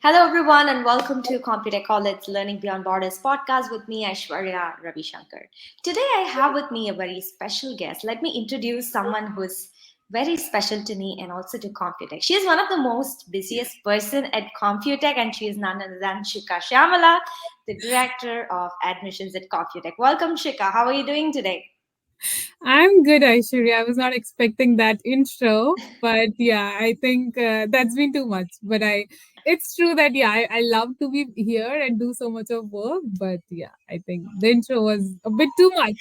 Hello, everyone, and welcome to Computek College Learning Beyond Borders podcast with me, Aishwarya Ravi Shankar. Today, I have with me a very special guest. Let me introduce someone who's very special to me and also to Computek. She is one of the most busiest person at Computek, and she is none other than Shikha Syamala, the director of admissions at Computek. Welcome, Shikha. How are you doing today? I'm good, Aishwarya. I was not expecting that intro, but yeah, I think that's been too much. It's true that I love to be here and do so much of work, but yeah, I think the intro was a bit too much.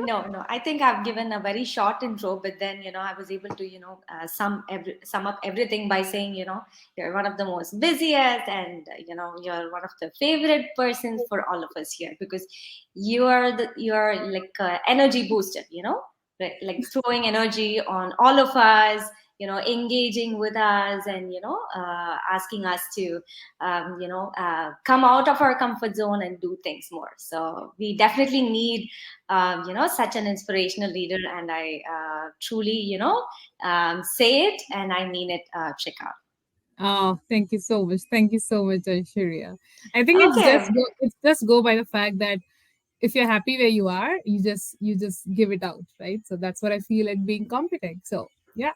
No. I think I've given a very short intro, but then I was able to sum up everything by saying you're one of the most busiest, and you're one of the favorite persons for all of us here because you're like energy booster. Like throwing energy on all of us. Engaging with us and asking us to come out of our comfort zone and do things more. So we definitely need such an inspirational leader, and I truly say it and I mean it, Chika. Oh, thank you so much. Thank you so much, Aishwarya. I think Okay. it's just go by the fact that if you're happy where you are, you just give it out, right? So that's what I feel like being competent. So yeah.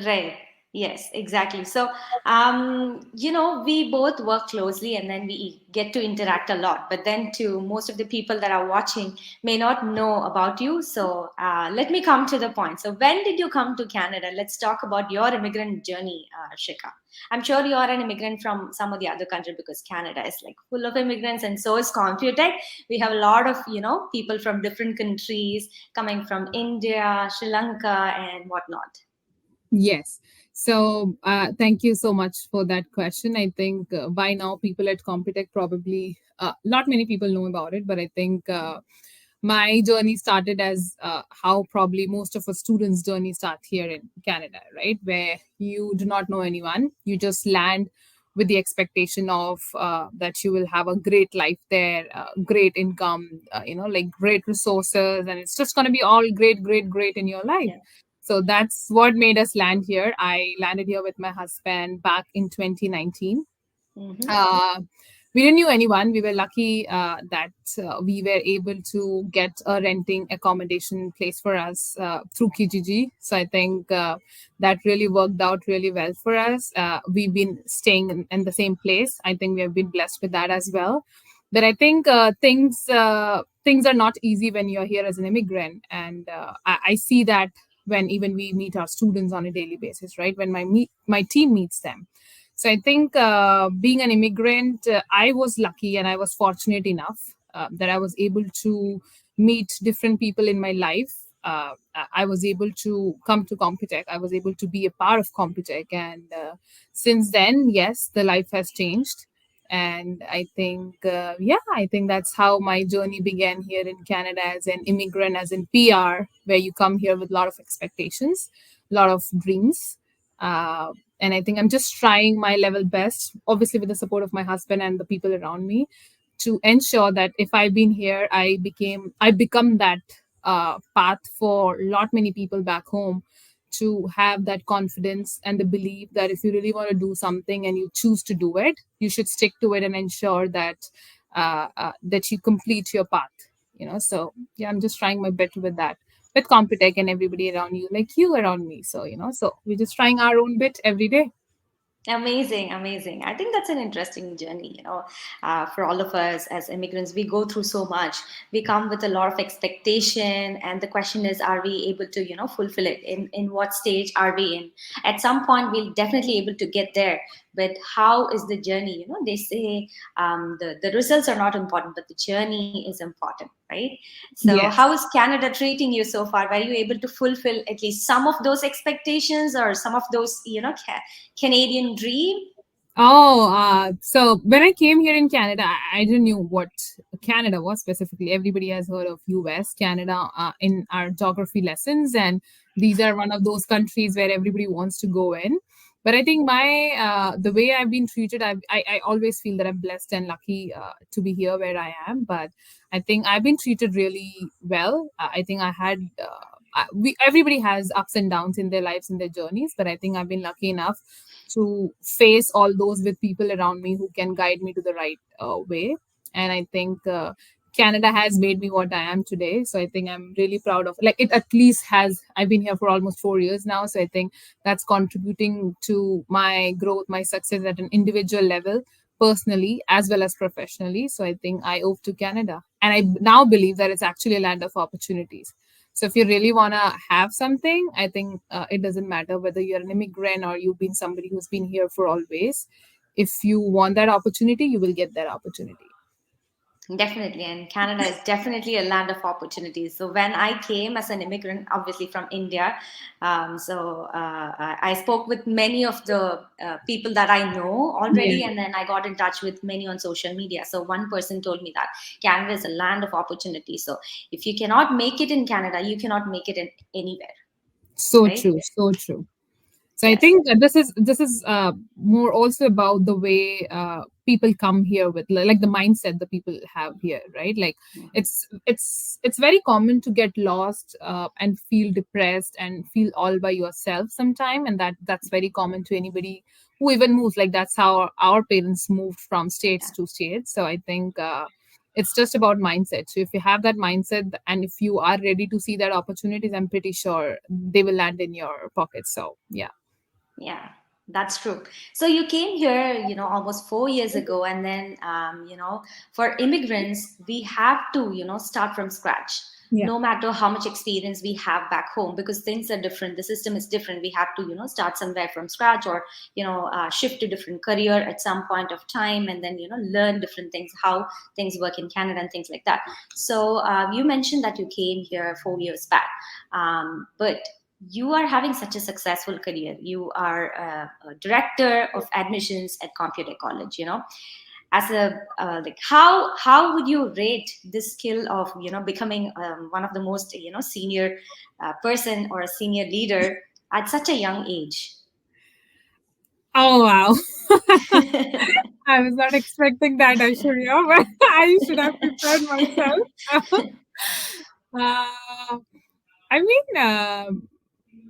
Right. Yes, exactly. So, we both work closely and then we get to interact a lot. But then, to most of the people that are watching, may not know about you. So, let me come to the point. So, when did you come to Canada? Let's talk about your immigrant journey, Shika. I'm sure you are an immigrant from some of the other country because Canada is like full of immigrants, and so is Computech. We have a lot of people from different countries coming from India, Sri Lanka, and whatnot. Yes. So, thank you so much for that question. I think by now people at Computech probably, not many people know about it, but I think my journey started as how probably most of our students' journey start here in Canada, right? Where you do not know anyone, you just land with the expectation of that you will have a great life there, great income, like great resources, and it's just going to be all great, great, great in your life. Yeah. So that's what made us land here. I landed here with my husband back in 2019. Mm-hmm. Uh, we didn't knew anyone. We were lucky that we were able to get a renting accommodation place for us through Kijiji. So I think that really worked out really well for us. We've been staying in the same place. I think we have been blessed with that as well. But I think things are not easy when you're here as an immigrant, and I see that when even we meet our students on a daily basis, right? When my team meets them, so I think being an immigrant, I was lucky and I was fortunate enough that I was able to meet different people in my life. I was able to come to Computech. I was able to be a part of Computech, and since then, yes, the life has changed. And I think, I think that's how my journey began here in Canada as an immigrant, as in PR, where you come here with a lot of expectations, a lot of dreams. Uh, and I think I'm just trying my level best, obviously with the support of my husband and the people around me, to ensure that if I've been here, I become that path for a lot many people back home to have that confidence and the belief that if you really want to do something and you choose to do it, you should stick to it and ensure that that you complete your path. So yeah, I'm just trying my bit with that, with Computech and everybody around you, like you around me. So so we're just trying our own bit every day. Amazing, amazing. I think that's an interesting journey, for all of us as immigrants. We go through so much. We come with a lot of expectation, and the question is, are we able to, fulfill it? In what stage are we in? At some point, we'll definitely able to get there. But how is the journey? They say the results are not important, but the journey is important, right? So, how Yes. is Canada treating you so far? Were you able to fulfill at least some of those expectations or some of those, Canadian dream? Oh, so when I came here in Canada, I didn't know what Canada was specifically. Everybody has heard of US, Canada, in our geography lessons, and these are one of those countries where everybody wants to go in. But I think my the way I've been treated, I always feel that I'm blessed and lucky to be here where I am. But I think I've been treated really well. I think I had. everybody has ups and downs in their lives, in their journeys, but I think I've been lucky enough to face all those with people around me who can guide me to the right way. And I think Canada has made me what I am today. So I think I'm really proud of, like, it at least has. I've been here for almost 4 years now. So I think that's contributing to my growth, my success at an individual level, personally as well as professionally. So I think I owe to Canada. And I now believe that it's actually a land of opportunities. So if you really want to have something, I think it doesn't matter whether you're an immigrant or you've been somebody who's been here for always. If you want that opportunity, you will get that opportunity. Definitely, and Canada is definitely a land of opportunities. So when I came as an immigrant, obviously from India, I spoke with many of the people that I know Yeah. already, and then I got in touch with many on social media. So one person told me that Canada is a land of opportunities. So if you cannot make it in Canada, you cannot make it in anywhere, So right? true. So true. So I Yes. think this is more also about the way people come here with, like, the mindset the people have here, right? Like, Mhm. it's very common to get lost and feel depressed and feel all by yourself sometime, and that's very common to anybody who even moves. Like, that's how our parents moved from states Yeah. to states. So I think it's just about mindset. So if you have that mindset and if you are ready to see that opportunities, I'm pretty sure they will land in your pocket. So yeah. Yeah, that's true. So you came here, almost 4 years ago, and then, for immigrants, we have to, start from scratch. Yeah. No matter how much experience we have back home, because things are different, the system is different. We have to, start somewhere from scratch, or shift to different career at some point of time, and then learn different things, how things work in Canada and things like that. So you mentioned that you came here 4 years back, but you are having such a successful career. You are a director of admissions at Computek College. As a like, how would you rate this skill of becoming one of the most senior person or a senior leader at such a young age? Oh wow. I was not expecting that, Aishwarya, but I should have prepared myself. uh, I mean,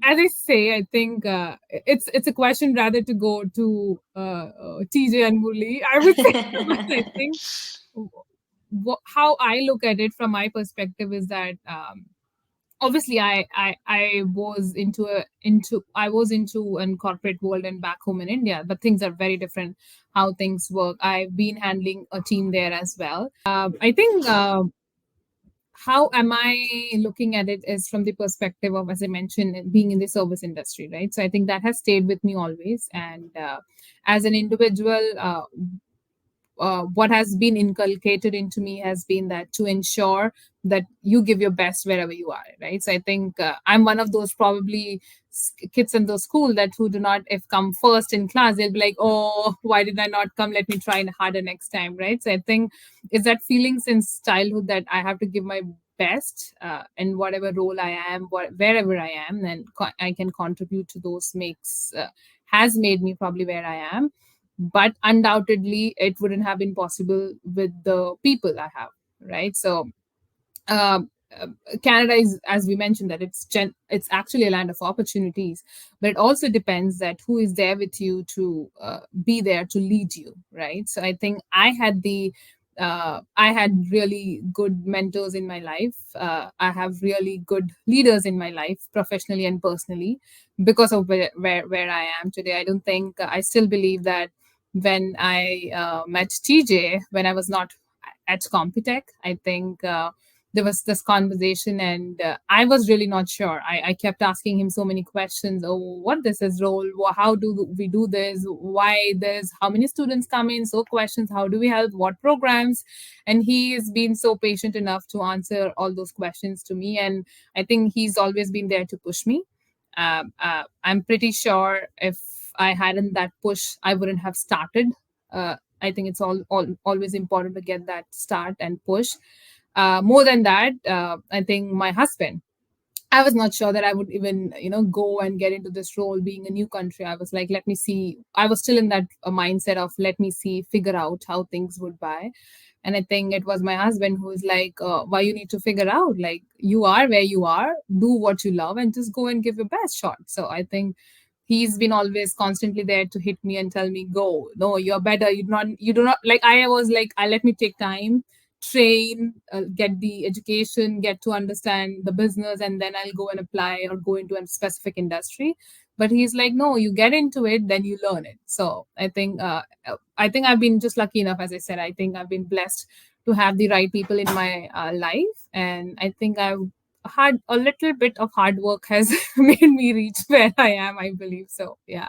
as I say, I think it's a question rather to go to TJ and Murli, I would say. But I think how I look at it from my perspective is that obviously I was into an corporate world and back home in India, but things are very different how things work. I've been handling a team there as well. I think how am I looking at it is from the perspective of, as I mentioned, being in the service industry, right? So I think that has stayed with me always. And as an individual, what has been inculcated into me has been that to ensure that you give your best wherever you are, right? So I think I'm one of those probably kids in the school that who do not, if come first in class, they'll be like, oh, why did I not come, let me try harder next time, right? So I think it's that feeling since childhood that I have to give my best in whatever role I am, wherever I am, and I can contribute to those makes has made me probably where I am. But undoubtedly it wouldn't have been possible with the people I have, right? So um, uh, Canada is, as we mentioned, that it's actually a land of opportunities, but it also depends that who is there with you to be there to lead you, right? So I think I had really good mentors in my life. I have really good leaders in my life, professionally and personally, because of where I am today. I don't think I still believe that when I met TJ when I was not at Computek, I think there was this conversation and I was really not sure. I kept asking him so many questions. Oh, what this is role, how do we do this, why this, how many students come in, so questions, how do we help, what programs. And he has been so patient enough to answer all those questions to me, and I think he's always been there to push me. I'm pretty sure if I hadn't that push, I wouldn't have started. I think it's always important to get that start and push. More than that, I think my husband, I was not sure that I would even, go and get into this role being a new country. I was like, let me see. I was still in that mindset of let me see, figure out how things would buy. And I think it was my husband who was like, why you need to figure out, like, you are where you are, do what you love and just go and give your best shot. So I think he's been always constantly there to hit me and tell me, go, no, you're better, you do not, like, I was like, I let me take time, train, get the education, get to understand the business, and then I'll go and apply or go into a specific industry. But he's like, no, you get into it, then you learn it. So I think I've been just lucky enough, as I said. I think I've been blessed to have the right people in my life, and I think I've had a little bit of hard work has made me reach where I am, I believe. So yeah.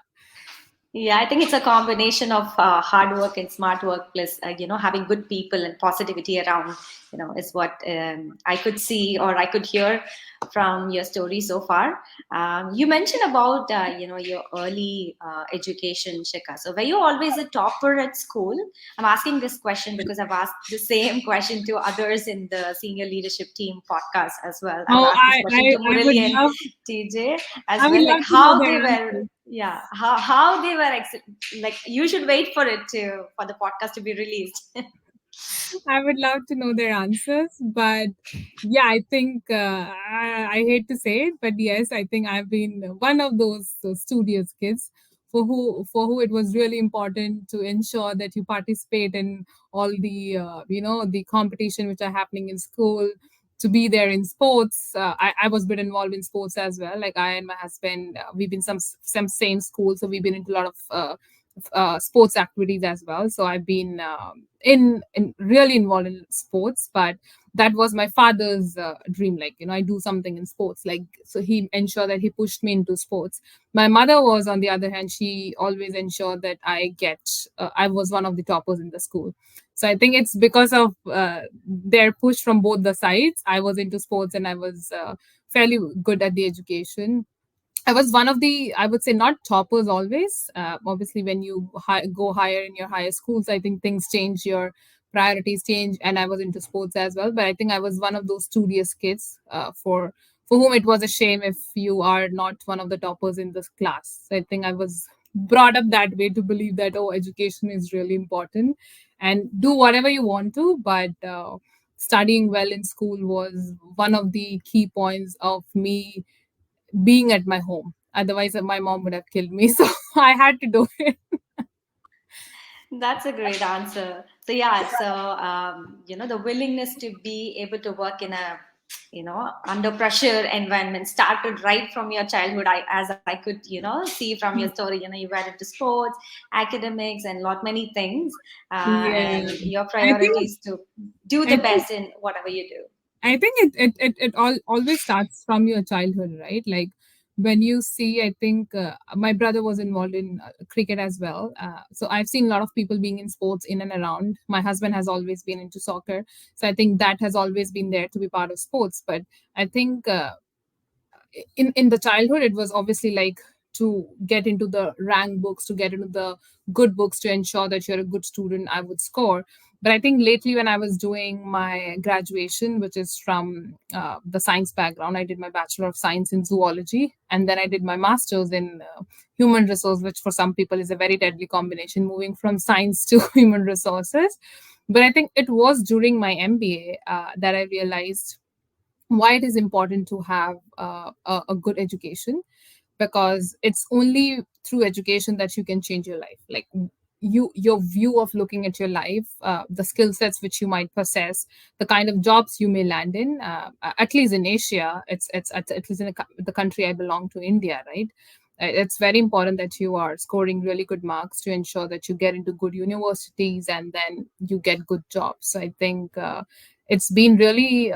Yeah, I think it's a combination of hard work and smart work, plus having good people and positivity around. Is what I could see or I could hear from your story so far. You mentioned about your early education, Shikha. So were you always a topper at school? I'm asking this question because I've asked the same question to others in the senior leadership team podcast as well. I've Oh, asked this question to I would Murali and love, TJ as I would well, like love to know how their they were. answers. Yeah, how they were like you should wait for it to for the podcast to be released. I would love to know their answers, but yeah, I think I hate to say it, but yes, I think I've been one of those studious kids for who it was really important to ensure that you participate in all the the competition which are happening in school, to be there in sports. I was a bit involved in sports as well. Like, I and my husband, we've been some same school, so we've been into a lot of sports activities as well. So I've been in really involved in sports, but that was my father's dream. Like, I do something in sports. Like, so he ensured that he pushed me into sports. My mother was, on the other hand, she always ensured that I was one of the toppers in the school. So I think it's because of their push from both the sides. I was into sports and I was fairly good at the education. I was one of the, I would say, not toppers always. Obviously, when you go higher in your higher schools, I think things change, your priorities change, and I was into sports as well. But I think I was one of those studious kids for whom it was a shame if you are not one of the toppers in this class. So I think I was brought up that way to believe that, oh, education is really important and do whatever you want to, but studying well in school was one of the key points of me being at my home. Otherwise, my mom would have killed me. So I had to do it. That's a great answer. So yeah, so the willingness to be able to work in a under pressure environment started right from your childhood. As I could see from your story, you were into sports, academics, and lot many things, and Yeah. your I think priorities to do I the think best in whatever you do. I think it all always starts from your childhood, right? Like, when you see, I think my brother was involved in cricket as well. So I've seen a lot of people being in sports in and around. My husband has always been into soccer. So I think that has always been there to be part of sports. But I think in the childhood, it was obviously like to get into the rank books, to get into the good books, to ensure that you're a good student, I would score. But I think lately, when I was doing my graduation, which is from the science background, I did my bachelor of science in zoology, and then I did my master's in human resource, which for some people is a very deadly combination, moving from science to human resources. But I think it was during my MBA that I realized why it is important to have a good education, because it's only through education that you can change your life. Like, your view of looking at your life, the skill sets which you might possess, the kind of jobs you may land in, at least in Asia, it's at least in the country I belong to, India, right? It's very important that you are scoring really good marks to ensure that you get into good universities and then you get good jobs. So I think it's been really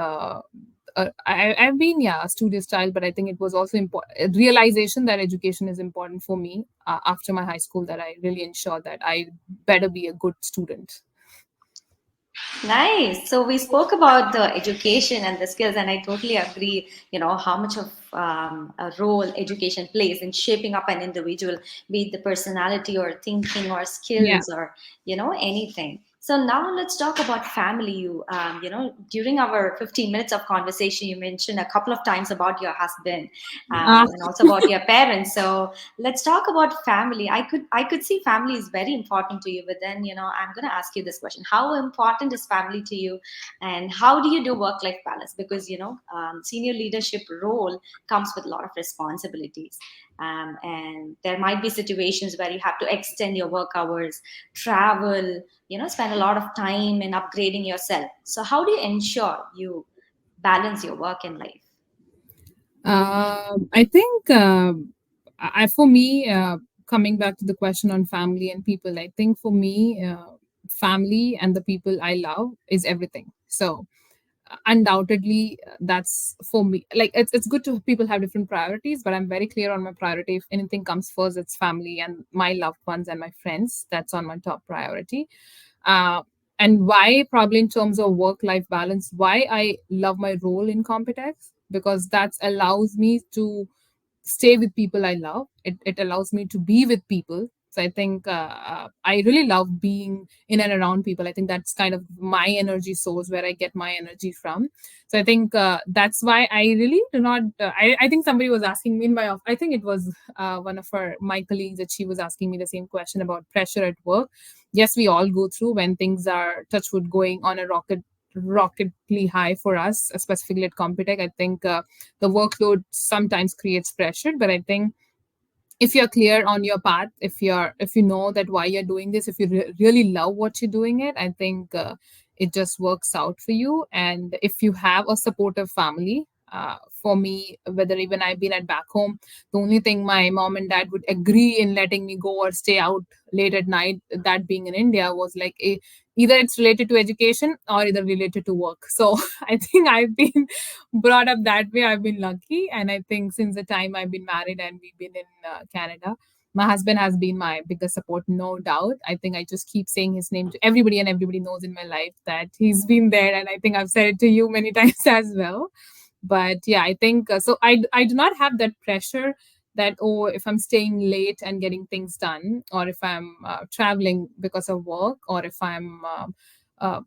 I've been, yeah, a studious child, but I think it was also important realization that education is important for me after my high school, that I really ensure that I better be a good student. Nice. So we spoke about the education and the skills, and I totally agree. How much of a role education plays in shaping up an individual, be it the personality or thinking or Yeah. skills or anything. So now let's talk about family. During our 15 minutes of conversation, you mentioned a couple of times about your husband, Uh, and also about your parents. So let's talk about family. I could see family is very important to you, but then I'm going to ask you this question: how important is family to you, and how do you do work-life balance? Because senior leadership role comes with a lot of responsibilities, and there might be situations where you have to extend your work hours, travel, spend a lot of time in upgrading yourself. So how do you ensure you balance your work and life? I think for me, coming back to the question on family and people, I think for me, family and the people I love is everything. So undoubtedly, that's for me. Like it's good to people have different priorities, but I'm very clear on my priority. If anything comes first, it's family and my loved ones and my friends. That's on my top priority. uh, and why, probably in terms of work life balance, why I love my role in Computex, because that allows me to stay with people I love. It allows me to be with people. So I think I really love being in and around people. I think that's kind of my energy source, where I get my energy from. So I think that's why I really do not. I think somebody was asking me in my off. I think it was one of my colleagues, that she was asking me the same question about pressure at work. Yes, we all go through when things are touchwood going on a rocketly high for us, specifically at Computech. I think the workload sometimes creates pressure, but I think if you're clear on your path, if you know that why you're doing this, if you really love what you're doing it, I think it just works out for you. And if you have a supportive family, for me, whether even I've been at back home, the only thing my mom and dad would agree in letting me go or stay out late at night, that being in India, was like either it's related to education or either related to work. So I think I've been brought up that way. I've been lucky. And I think since the time I've been married and we've been in Canada, my husband has been my biggest support, no doubt. I think I just keep saying his name to everybody, and everybody knows in my life that he's been there. And I think I've said it to you many times as well. But yeah, I think so. I do not have that pressure that, oh, if I'm staying late and getting things done, or if I'm traveling because of work, or if I'm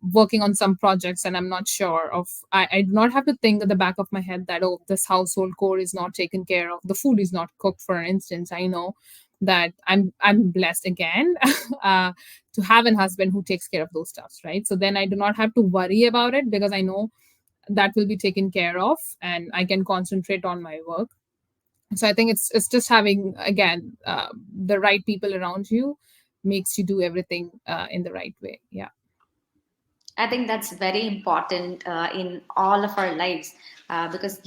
working on some projects and I'm not sure of, I do not have to think at the back of my head that, oh, this household core is not taken care of, the food is not cooked, for instance. I know that I'm blessed again to have a husband who takes care of those stuffs, right? So then I do not have to worry about it, because I know that will be taken care of and I can concentrate on my work. So I think it's just having, again, the right people around you makes you do everything in the right way. Yeah. I think that's very important in all of our lives, because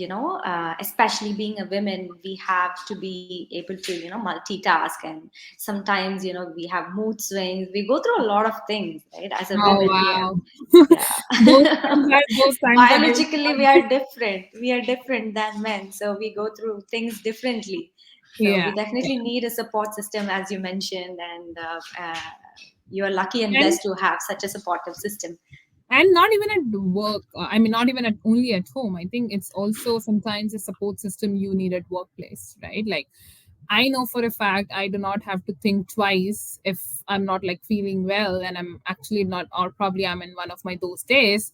especially being a woman, we have to be able to multitask, and sometimes we have mood swings. We go through a lot of things, right? As a Oh women, we have, wow. yeah. Those times are really Biologically, we fun. are different. We are different than men, so we go through things differently. So we Yeah. definitely need a support system, as you mentioned, and you are lucky and and blessed to have such a supportive system. and not even at work, I mean, not even at only at home. I think it's also sometimes a support system you need at workplace, right? Like, I know for a fact I do not have to think twice if I'm not like feeling well and I'm actually not, or probably I'm in one of my those days.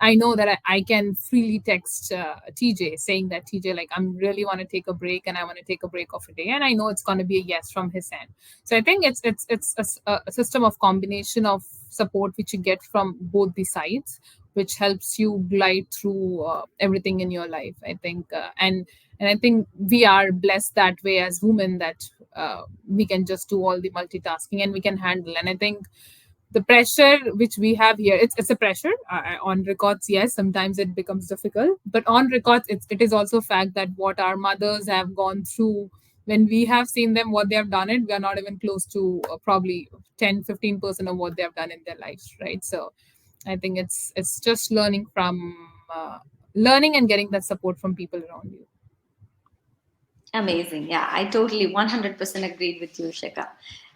I know that I can freely text TJ saying that, TJ, like, I'm really want to take a break and I want to take a break of a day, and I know it's going to be a yes from his end. So I think it's a system of combination of support which you get from both the sides, which helps you glide through everything in your life. I think, and I think we are blessed that way as women, that we can just do all the multitasking and we can handle. And I think the pressure which we have here, it's a pressure on records. Yes, sometimes it becomes difficult, but on records, it is also a fact that what our mothers have gone through, when we have seen them, what they have done, it we are not even close to probably 10-15% of what they have done in their lives, right? So I think it's just learning from learning and getting that support from people around you. Amazing. Yeah, I totally 100% agreed with you, Shikha.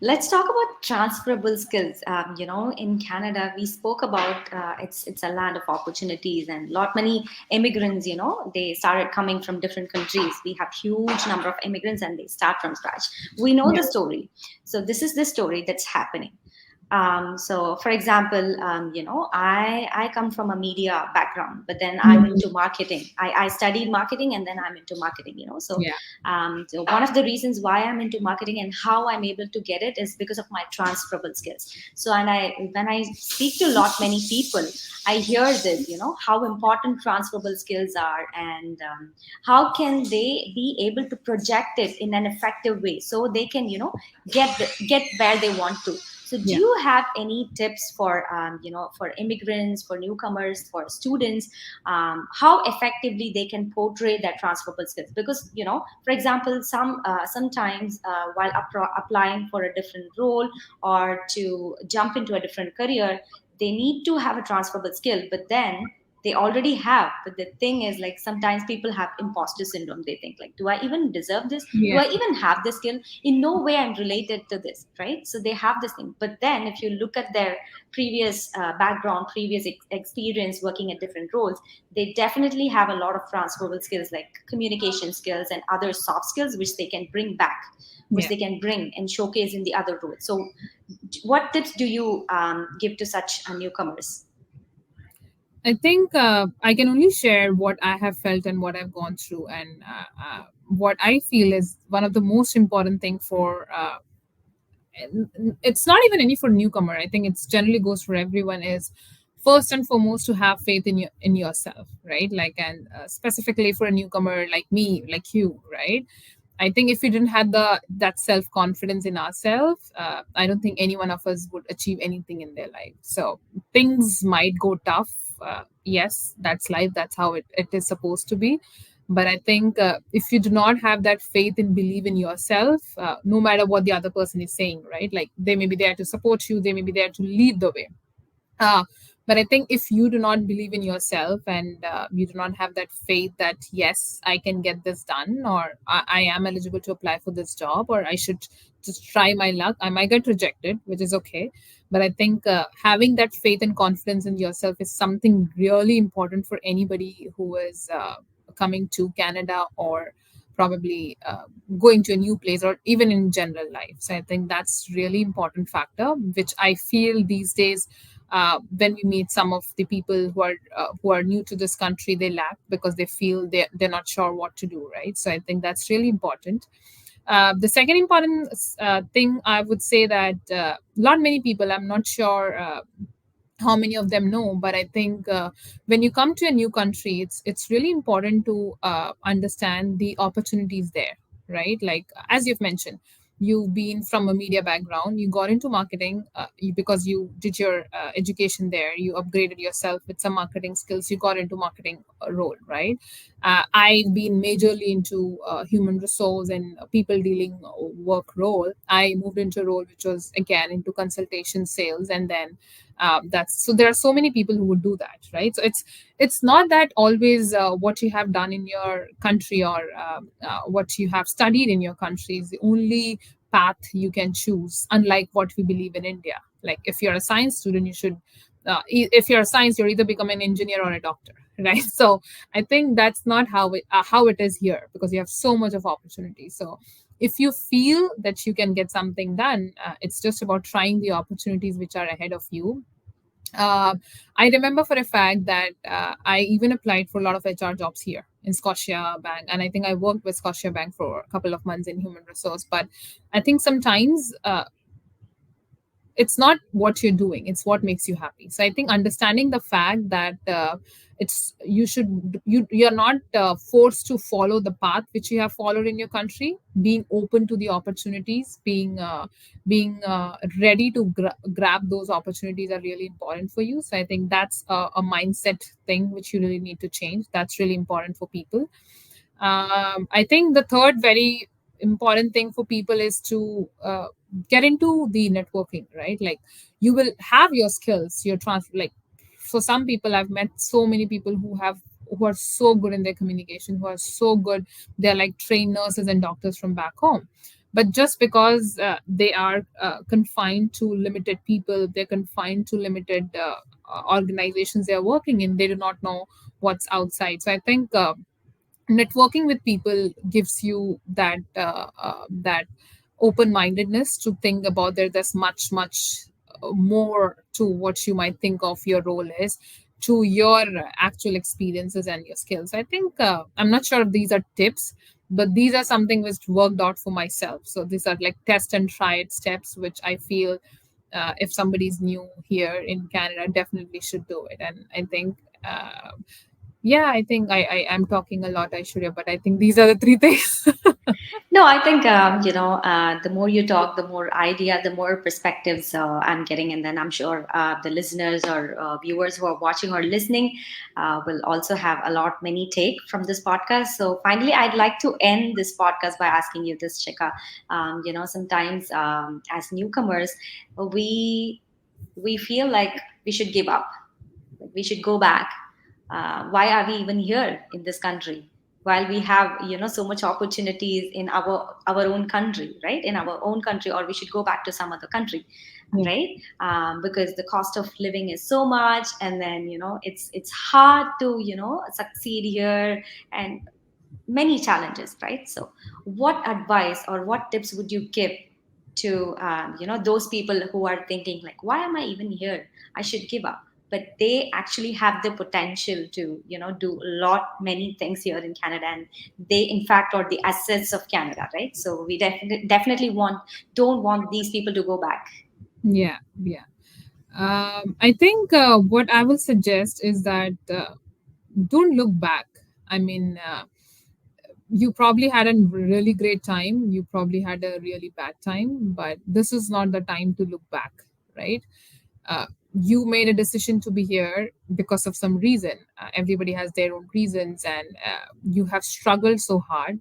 Let's talk about transferable skills. In Canada, we spoke about it's a land of opportunities, and lot many immigrants. They started coming from different countries. We have huge number of immigrants, and they start from scratch. We know Yeah. the story. So this is the story that's happening. So, for example, I come from a media background, but then I'm Mhm. into marketing. I studied marketing, and then I'm into marketing. So, Yeah. so one of the reasons why I'm into marketing and how I'm able to get it is because of my transferable skills. So, and I when I speak to a lot many people, I hear this. How important transferable skills are, and how can they be able to project it in an effective way, so they can get where they want to. So, do Yeah. you have any tips for immigrants, for newcomers, for students, how effectively they can portray their transferable skills? Because for example, sometimes while applying for a different role or to jump into a different career, they need to have a transferable skill, but then they already have. But the thing is, like, sometimes people have imposter syndrome. They think, like, do I even deserve this? Do Yeah. I even have this skill? In no way I'm related to this, right? So they have this thing, but then if you look at their previous background, previous experience working at different roles, they definitely have a lot of transferable skills, like communication skills and other soft skills, which they can bring back, which Yeah. they can bring and showcase in the other roles. So what tips do you give to such newcomers? I think I can only share what I have felt and what I've gone through, and what I feel is one of the most important thing for. It's not even any for newcomer. I think it's generally goes for everyone. Is first and foremost to have faith in yourself, right? Like, and specifically for a newcomer like me, like you, right? I think if we didn't have that self confidence in ourselves, I don't think any one of us would achieve anything in their life. So things might go tough. Yes, that's life. That's how it is supposed to be. But I think if you do not have that faith and believe in yourself, no matter what the other person is saying, right? Like they may be there to support you, they may be there to lead the way, uh, but I think if you do not believe in yourself and you do not have that faith that, yes, I can get this done, or I am eligible to apply for this job, or I should just try my luck, I might get rejected, which is okay. But I think having that faith and confidence in yourself is something really important for anybody who is coming to Canada, or probably going to a new place, or even in general life. So I think that's really important factor, which I feel these days when we meet some of the people who are new to this country, they lack because they feel they're not sure what to do, right? So I think that's really important. The second important thing I would say that not many people, I'm not sure how many of them know, but I think when you come to a new country, it's really important to understand the opportunities there, right? Like as you've mentioned, you've been from a media background, you got into marketing, because you did your education there, you upgraded yourself with some marketing skills, you got into marketing role, right? I've been majorly into human resource and people dealing work role. I moved into a role which was again into consultation sales, and then that's so there are so many people who would do that, right? So it's not that always what you have done in your country, or what you have studied in your country is the only path you can choose, unlike what we believe in India. Like if you're a science student, you should if you're a science, you're either become an engineer or a doctor, right? So I think that's not how it is here, because you have so much of opportunity. So if you feel that you can get something done, it's just about trying the opportunities which are ahead of you. uh, I remember for a fact that I even applied for a lot of HR jobs here in Scotia Bank, and I think I worked with Scotia Bank for a couple of months in human resource. But I think sometimes it's not what you're doing, it's what makes you happy. So I think understanding the fact that it's you're not forced to follow the path which you have followed in your country, being open to the opportunities, being ready to grab those opportunities are really important for you. So I think that's a mindset thing which you really need to change. That's really important for people. I think the third very important thing for people is to get into the networking, right? Like you will have your skills, your like for some people, I've met so many people who are so good in their communication, who are so good, they're like trained nurses and doctors from back home. But just because they are confined to limited people, they're confined to limited organizations they're working in, they do not know what's outside. So I think networking with people gives you that open mindedness to think about there's much more to what you might think of your role is, to your actual experiences and your skills. I think I'm not sure if these are tips, but these are something which worked out for myself. So these are like test and try it steps, which I feel if somebody's new here in Canada, definitely should do it. And I think, yeah, I think I am talking a lot, Aishwarya, but I think these are the three things. No, I think the more you talk, the more idea, the more perspectives I'm getting, and then I'm sure the listeners or viewers who are watching or listening will also have a lot many take from this podcast. So finally, I'd like to end this podcast by asking you this, Shika. Sometimes as newcomers, we we feel like we should give up, like we should go back. Why are we even here in this country while we have so much opportunities in our own country, right? In our own country, or we should go back to some other country, Yeah. right? Because the cost of living is so much, and then it's hard to succeed here, and many challenges, right? So what advice or what tips would you give to those people who are thinking like, why am I even here, I should give up, but they actually have the potential to do a lot many things here in Canada, and they in fact are the assets of Canada, right? So we definitely don't want these people to go back. Yeah, yeah. I think what I will suggest is that don't look back. I mean, you probably had a really great time. You probably had a really bad time, but this is not the time to look back, right? uh, you made a decision to be here because of some reason. Everybody has their own reasons, and you have struggled so hard.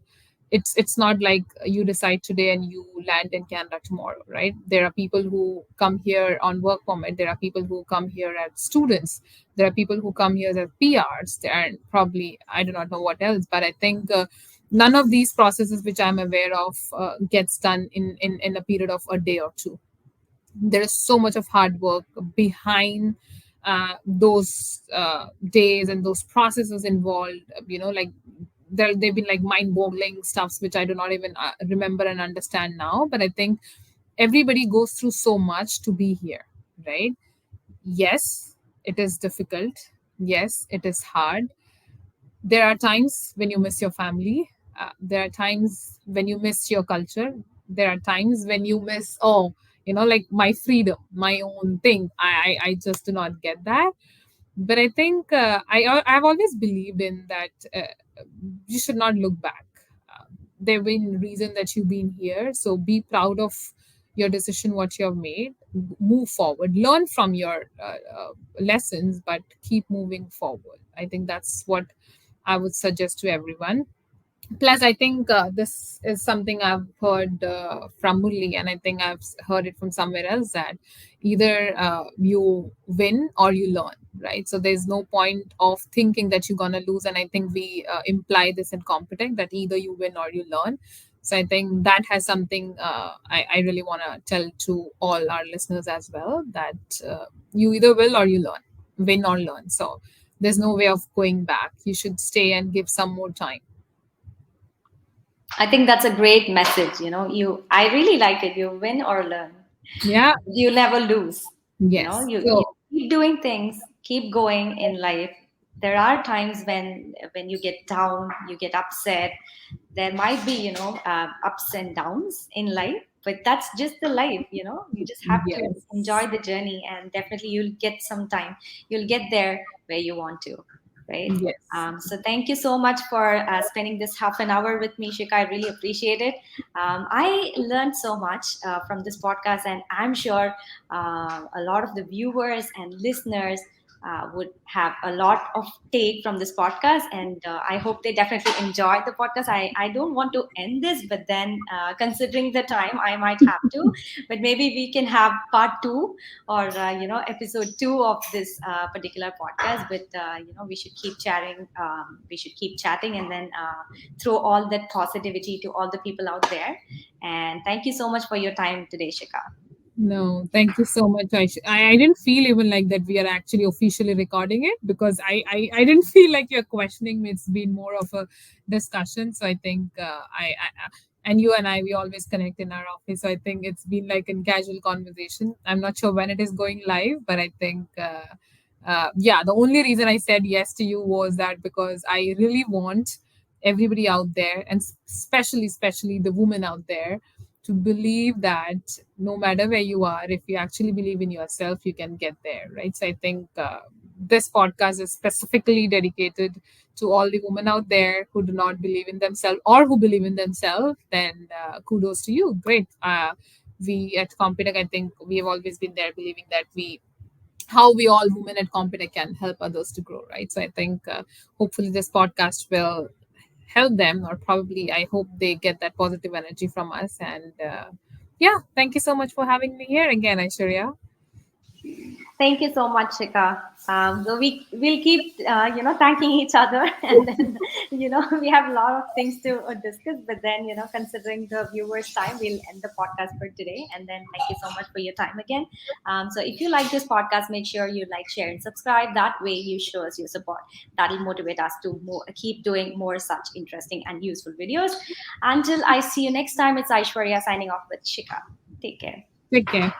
It's not like you decide today and you land in Canada tomorrow, right? There are people who come here on work permit. There are people who come here as students. There are people who come here as PRs. There are probably, I do not know what else, but I think none of these processes which I'm aware of gets done in a period of a day or two. There is so much of hard work behind those days and those processes involved, like they've been like mind-boggling stuffs which I do not even remember and understand now, but I think everybody goes through so much to be here, right? Yes, it is difficult. Yes, it is hard. There are times when you miss your family. There are times when you miss your culture. There are times when you miss, oh, like my freedom, my own thing. I just do not get that. But I think I've always believed in that you should not look back. There have been reason that you've been here, so be proud of your decision, what you have made. Move forward, learn from your lessons, but keep moving forward. I think that's what I would suggest to everyone. Plus, I think this is something I've heard from Murli, and I think I've heard it from somewhere else, that either you win or you learn, right? So there's no point of thinking that you're gonna lose, and I think we imply this in Computek, that either you win or you learn. So I think that has something I really want to tell to all our listeners as well, that you either will or you learn, win or learn. So there's no way of going back. You should stay and give some more time. I think that's a great message. I really like it. You win or learn, Yeah. you never lose. Yes. You So, keep doing things, keep going in life. There are times when you get down, you get upset. There might be ups and downs in life, but that's just the life. You just have to yes. enjoy the journey, and definitely you'll get some time, you'll get there where you want to, right? Yes. So thank you so much for spending this half an hour with me, Shika. I really appreciate it. I learned so much from this podcast, and I'm sure a lot of the viewers and listeners would have a lot of take from this podcast, and I hope they definitely enjoy the podcast. I don't want to end this, but then considering the time, I might have to, but maybe we can have part two, or episode two of this particular podcast. But we should keep chatting, and then throw all that positivity to all the people out there. And thank you so much for your time today, Shika. No, thank you so much. I didn't feel even like that we are actually officially recording it, because I didn't feel like you're questioning me. It's been more of a discussion. So I think and you and I, we always connect in our office. So I think it's been like a casual conversation. I'm not sure when it is going live, but I think, yeah, the only reason I said yes to you was that because I really want everybody out there, and especially the women out there, to believe that no matter where you are, if you actually believe in yourself, you can get there, right? So I think this podcast is specifically dedicated to all the women out there who do not believe in themselves, or who believe in themselves. Then kudos to you. Great. We at Computek, I think we have always been there, believing that how we all women at Computek can help others to grow, right? So I think hopefully this podcast will help them, or probably I hope they get that positive energy from us. And yeah, thank you so much for having me here again, Aishwarya. Thank you so much, Shika. So we'll keep thanking each other, and then we have a lot of things to discuss. But then considering the viewers' time, we'll end the podcast for today. And then thank you so much for your time again. So if you like this podcast, make sure you like, share, and subscribe. That way, you show us your support. That'll motivate us to keep doing more such interesting and useful videos. Until I see you next time, it's Aishwarya signing off with Shika. Take care. Take care.